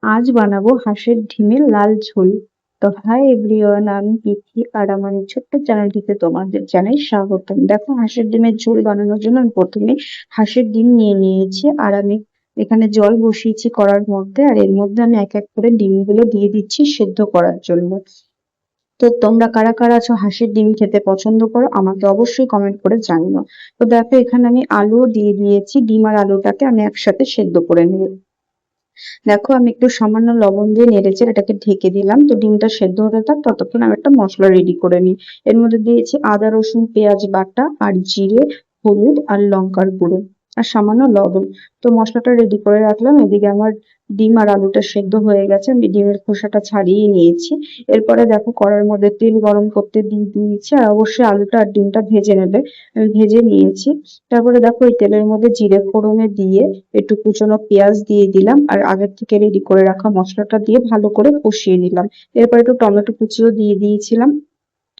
আজ বানাবো হাঁসের ডিমের লাল ঝোল। তো হাই এভরিওয়ান, আমি তিথি আর আমার এই ছোট্ট চ্যানেলটিতে তোমাদের জানাই স্বাগতম। দেখো, হাঁসের ডিমের ঝোল বানানোর জন্য আমি প্রথমে হাঁসের ডিম নিয়ে নিয়েছি, আর আমি এখানে জল বসিয়েছি কড়ার মধ্যে, আর এর মধ্যে আমি এক এক করে ডিমগুলো দিয়ে দিচ্ছি সেদ্ধ করার জন্য। তো তোমরা কারা কারা আছো হাঁসের ডিম খেতে পছন্দ করো, আমাকে অবশ্যই কমেন্ট করে জানিও। তো দেখো, এখানে আমি আলু দিয়ে দিয়েছি, ডিম আর আলুটাকে আমি একসাথে সেদ্ধ করে নেব। দেখো, আমি একটু সামান্য লবণ দিয়ে নেড়েচেড়ে এটাকে ঢেকে দিলাম। তো ডিমটা সেদ্ধ হতে থাক, ততক্ষণ আমি একটা মশলা রেডি করে নিই। এর মধ্যে দিয়েছি আদা রসুন পেঁয়াজ বাটা, আর জিরে, হলুদ আর লঙ্কার গুঁড়ো, আর সামান্য লবণ। তো মশলাটা রেডি করে রাখলাম। এদিকে আমার ডিম আর আলুটা সেদ্ধ হয়ে গেছে, আমি ডিমের খোসাটা ছাড়িয়ে নিয়েছি। এরপরে দেখো, কড়াইয়ের মধ্যে তেল গরম করতে দিয়ে দিয়েছি, আর অবশ্যই আলুটা আর ডিমটা ভেজে নেবে। আমি ভেজে নিয়েছি। তারপরে দেখো, এই তেলের মধ্যে জিরে ফোড়নে দিয়ে একটু কুচনো পেঁয়াজ দিয়ে দিলাম, আর আগের থেকে রেডি করে রাখা মশলাটা দিয়ে ভালো করে কষিয়ে নিলাম। এরপর একটু টমেটো কুচিও দিয়ে দিয়েছিলাম।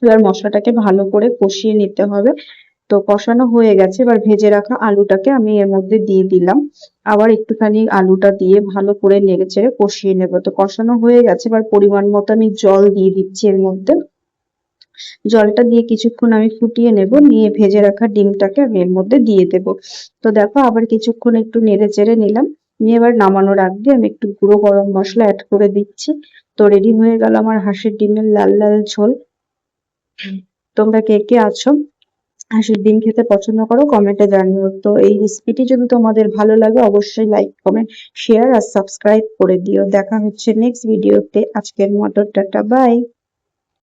এবার মশলাটাকে ভালো করে কষিয়ে নিতে হবে। তো কষানো হয়ে গেছে, এবার ভেজে রাখা আলুটাকে আমি এর মধ্যে দিয়ে দিলাম। আবার একটুখানি আলুটা দিয়ে ভালো করে নেড়ে চেড়ে কষিয়ে নেবো। তো কষানো হয়ে গেছে, এবার পরিমাণ মতো আমি জল দিয়ে দিচ্ছি এর মধ্যে। জলটা দিয়ে কিছুক্ষণ আমি ফুটিয়ে নেব, নিয়ে ভেজে রাখা ডিমটাকে আমি এর মধ্যে দিয়ে দেব। তো দেখো, আবার কিছুক্ষণ একটু নেড়ে চেড়ে নিলাম, নিয়ে এবার নামানোর আগে আমি একটু গুঁড়ো গরম মশলা অ্যাড করে দিচ্ছি। তো রেডি হয়ে গেল আমার হাঁসের ডিমের লাল লাল ঝোল। তোমরা কে কে আছো হাঁসের ডিম খেতে পছন্দ করো, কমেন্টে জানিও। তো এই রেসিপিটি যদি তোমাদের ভালো লাগে, অবশ্যই লাইক কমেন্ট শেয়ার আর সাবস্ক্রাইব করে দিও। দেখা হচ্ছে নেক্সট ভিডিওতে। আজকের মতো টাটা, বাই।